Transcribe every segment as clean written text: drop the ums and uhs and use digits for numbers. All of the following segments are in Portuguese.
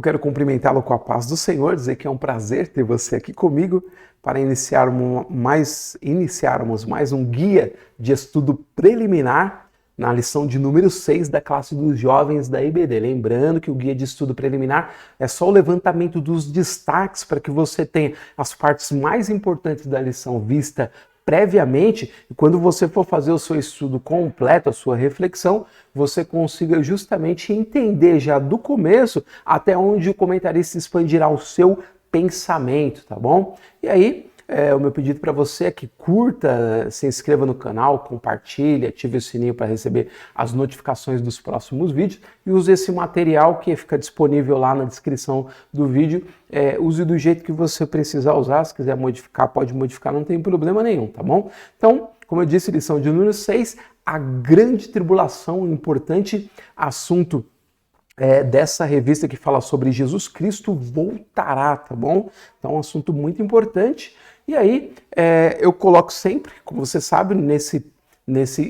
quero cumprimentá-lo com a paz do Senhor, dizer que é um prazer ter você aqui comigo para iniciarmos mais um guia de estudo preliminar na lição de número 6 da classe dos jovens da IBD. Lembrando que o guia de estudo preliminar é só o levantamento dos destaques para que você tenha as partes mais importantes da lição vista previamente, e quando você for fazer o seu estudo completo, a sua reflexão, você consiga justamente entender já do começo até onde o comentarista expandirá o seu pensamento, tá bom? E aí, o meu pedido para você é que curta, se inscreva no canal, compartilhe, ative o sininho para receber as notificações dos próximos vídeos e use esse material que fica disponível lá na descrição do vídeo. Use do jeito que você precisar usar, se quiser modificar, pode modificar, não tem problema nenhum, tá bom? Então, como eu disse, lição de número 6, a grande tribulação, um importante assunto dessa revista que fala sobre Jesus Cristo voltará, tá bom? Então é um assunto muito importante. E aí eu coloco sempre, como você sabe, nesse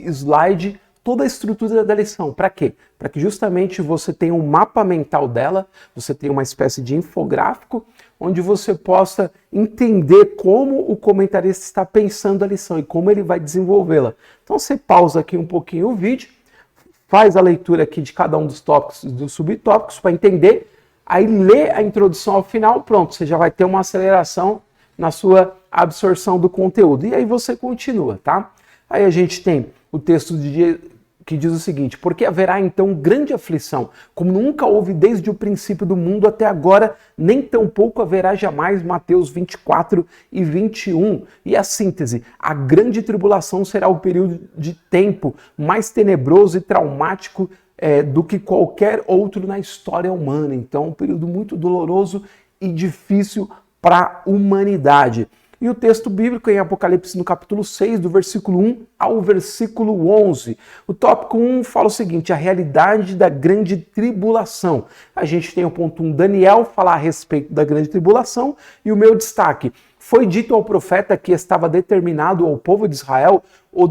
slide, toda a estrutura da lição. Para quê? Para que justamente você tenha um mapa mental dela, você tenha uma espécie de infográfico, onde você possa entender como o comentarista está pensando a lição e como ele vai desenvolvê-la. Então você pausa aqui um pouquinho o vídeo, faz a leitura aqui de cada um dos tópicos e dos subtópicos para entender, aí lê a introdução ao final, pronto, você já vai ter uma aceleração na sua absorção do conteúdo. E aí você continua, tá? Aí a gente tem o texto que diz o seguinte: porque haverá então grande aflição, como nunca houve desde o princípio do mundo até agora, nem tampouco haverá jamais. Mateus 24 e 21. E a síntese: a grande tribulação será o período de tempo mais tenebroso e traumático do que qualquer outro na história humana. Então, um período muito doloroso e difícil para a humanidade. E o texto bíblico em Apocalipse, no capítulo 6, do versículo 1 ao versículo 11. O tópico 1 fala o seguinte: a realidade da grande tribulação. A gente tem o ponto 1, Daniel falar a respeito da grande tribulação, e o meu destaque: foi dito ao profeta que estava determinado ao povo de Israel o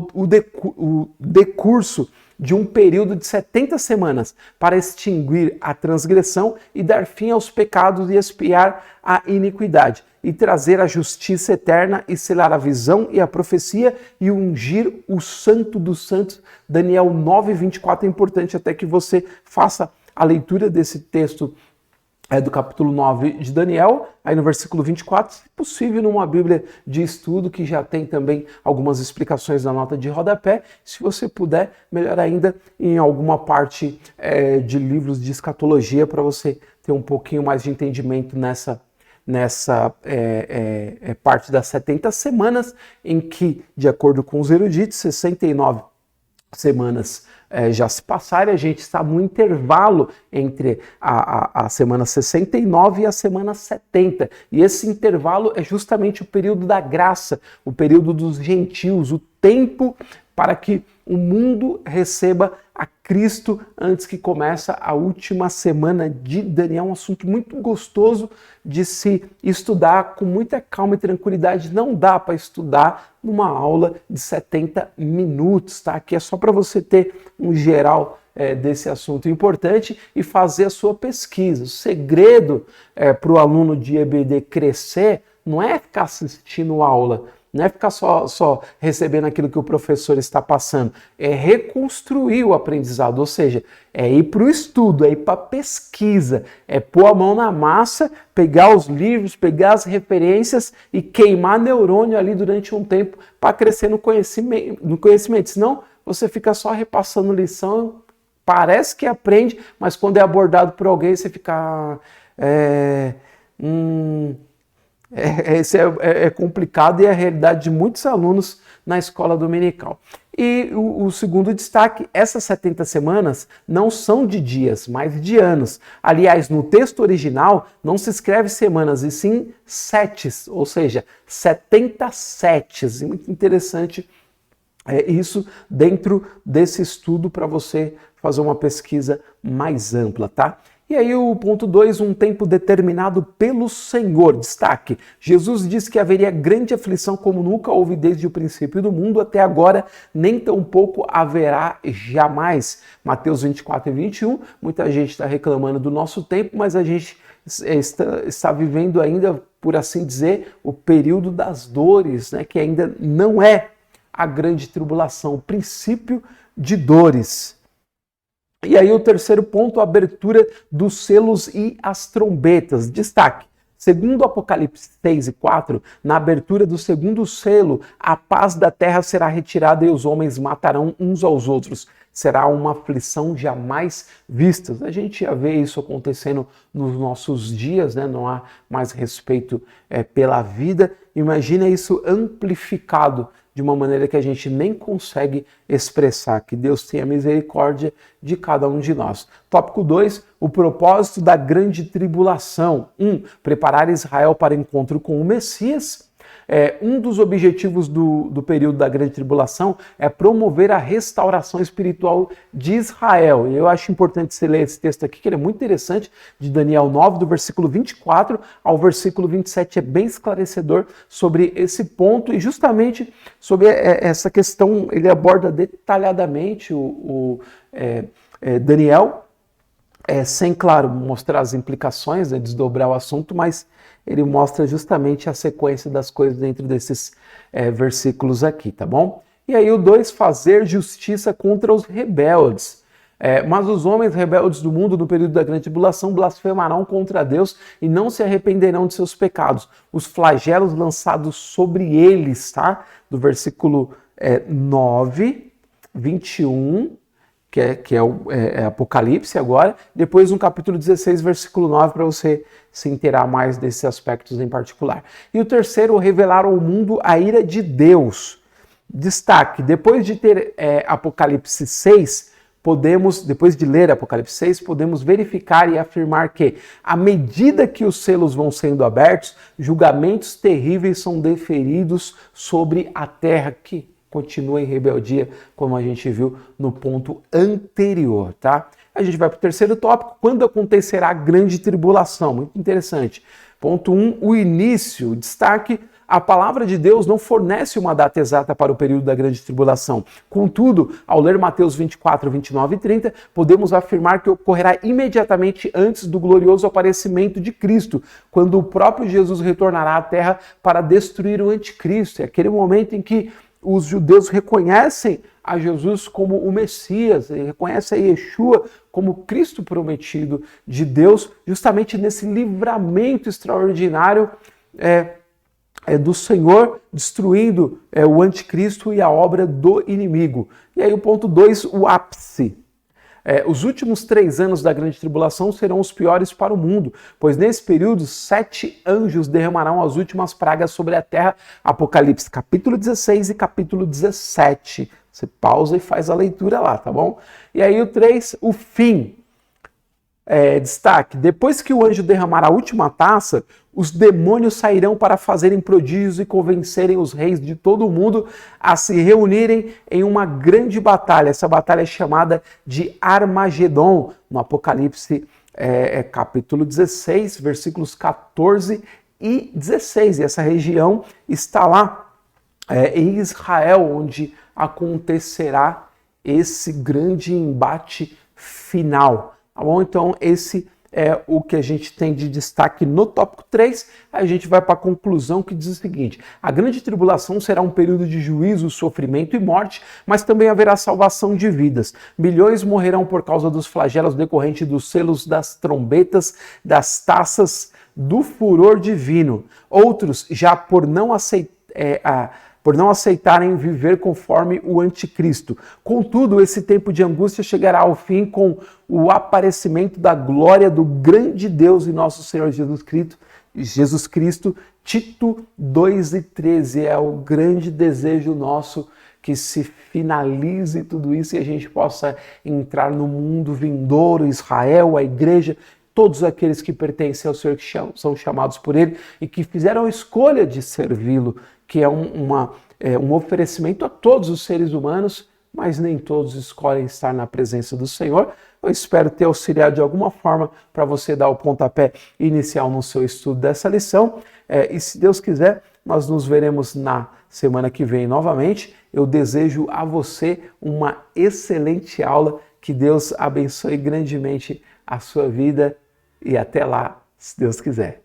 decurso de um período de 70 semanas para extinguir a transgressão e dar fim aos pecados e expiar a iniquidade, e trazer a justiça eterna e selar a visão e a profecia e ungir o santo dos santos. Daniel 9:24 é importante até que você faça a leitura desse texto do capítulo 9 de Daniel, aí no versículo 24, se possível numa Bíblia de estudo, que já tem também algumas explicações na nota de rodapé. Se você puder, melhor ainda, em alguma parte de livros de escatologia, para você ter um pouquinho mais de entendimento nessa parte das 70 semanas, em que, de acordo com os eruditos, 69 semanas já se passaram, a gente está no intervalo entre a semana 69 e a semana 70. E esse intervalo é justamente o período da graça, o período dos gentios, o tempo para que o mundo receba a Cristo antes que comece a última semana de Daniel. Um assunto muito gostoso de se estudar com muita calma e tranquilidade. Não dá para estudar numa aula de 70 minutos, tá? Aqui é só para você ter um geral desse assunto importante e fazer a sua pesquisa. O segredo para o aluno de EBD crescer não é ficar assistindo aula, não é ficar só recebendo aquilo que o professor está passando, é reconstruir o aprendizado, ou seja, é ir para o estudo, é ir para a pesquisa, é pôr a mão na massa, pegar os livros, pegar as referências e queimar neurônio ali durante um tempo para crescer no conhecimento. Senão você fica só repassando lição, parece que aprende, mas quando é abordado por alguém você fica... Isso é complicado e é a realidade de muitos alunos na escola dominical. E o segundo destaque: essas 70 semanas não são de dias, mas de anos. Aliás, no texto original não se escreve semanas, e sim setes, ou seja, 70 setes. E muito interessante isso dentro desse estudo para você fazer uma pesquisa mais ampla, tá? E aí o ponto 2, um tempo determinado pelo Senhor. Destaque, Jesus disse que haveria grande aflição como nunca houve desde o princípio do mundo até agora, nem tampouco haverá jamais. Mateus 24 e 21, muita gente está reclamando do nosso tempo, mas a gente está vivendo ainda, por assim dizer, o período das dores, né, que ainda não é a grande tribulação, o princípio de dores. E aí o terceiro ponto, a abertura dos selos e as trombetas. Destaque, segundo Apocalipse 6 e 4, na abertura do segundo selo, a paz da terra será retirada e os homens matarão uns aos outros. Será uma aflição jamais vista. A gente já vê isso acontecendo nos nossos dias, né? Não há mais respeito pela vida. Imagina isso amplificado de uma maneira que a gente nem consegue expressar. Que Deus tenha misericórdia de cada um de nós. Tópico 2, o propósito da grande tribulação. 1. Preparar Israel para encontro com o Messias. Um dos objetivos do período da grande tribulação é promover a restauração espiritual de Israel. E eu acho importante você ler esse texto aqui, que ele é muito interessante, de Daniel 9, do versículo 24 ao versículo 27. É bem esclarecedor sobre esse ponto e justamente sobre essa questão, ele aborda detalhadamente Daniel, sem, claro, mostrar as implicações, né, desdobrar o assunto, mas ele mostra justamente a sequência das coisas dentro desses versículos aqui, tá bom? E aí o 2, fazer justiça contra os rebeldes. Mas os homens rebeldes do mundo no período da grande tribulação blasfemarão contra Deus e não se arrependerão de seus pecados. Os flagelos lançados sobre eles, tá? Do versículo 9, 21... que é Apocalipse agora, depois no capítulo 16, versículo 9, para você se inteirar mais desses aspectos em particular. E o terceiro, revelar ao mundo a ira de Deus. Destaque, depois de ter Apocalipse 6, depois de ler Apocalipse 6, podemos verificar e afirmar que, à medida que os selos vão sendo abertos, julgamentos terríveis são deferidos sobre a terra que continua em rebeldia, como a gente viu no ponto anterior, tá? A gente vai para o terceiro tópico, quando acontecerá a grande tribulação. Muito interessante. Ponto 1, o início. Destaque, a palavra de Deus não fornece uma data exata para o período da grande tribulação. Contudo, ao ler Mateus 24, 29 e 30, podemos afirmar que ocorrerá imediatamente antes do glorioso aparecimento de Cristo, quando o próprio Jesus retornará à terra para destruir o anticristo. É aquele momento em que os judeus reconhecem a Jesus como o Messias, reconhecem a Yeshua como Cristo prometido de Deus, justamente nesse livramento extraordinário do Senhor, destruindo o anticristo e a obra do inimigo. E aí o ponto 2, o ápice. Os últimos 3 anos da grande tribulação serão os piores para o mundo, pois nesse período 7 anjos derramarão as últimas pragas sobre a terra. Apocalipse capítulo 16 e capítulo 17. Você pausa e faz a leitura lá, tá bom? E aí o 3, o fim. Destaque, depois que o anjo derramar a última taça, os demônios sairão para fazerem prodígios e convencerem os reis de todo o mundo a se reunirem em uma grande batalha. Essa batalha é chamada de Armagedon, no Apocalipse capítulo 16, versículos 14 e 16. E essa região está lá em Israel, onde acontecerá esse grande embate final. Tá bom? Então, esse é o que a gente tem de destaque no tópico 3. A gente vai para a conclusão que diz o seguinte: a grande tribulação será um período de juízo, sofrimento e morte, mas também haverá salvação de vidas. Milhões morrerão por causa dos flagelos decorrentes dos selos, das trombetas, das taças, do furor divino. Outros, já por não aceitarem viver conforme o anticristo. Contudo, esse tempo de angústia chegará ao fim com o aparecimento da glória do grande Deus e nosso Senhor Jesus Cristo. Tito 2:13 é o grande desejo nosso, que se finalize tudo isso e a gente possa entrar no mundo vindouro, Israel, a igreja, todos aqueles que pertencem ao Senhor, que são chamados por Ele e que fizeram a escolha de servi-lo, que é um oferecimento a todos os seres humanos, mas nem todos escolhem estar na presença do Senhor. Eu espero ter auxiliado de alguma forma para você dar o pontapé inicial no seu estudo dessa lição. E se Deus quiser, nós nos veremos na semana que vem novamente. Eu desejo a você uma excelente aula. Que Deus abençoe grandemente a sua vida e até lá, se Deus quiser.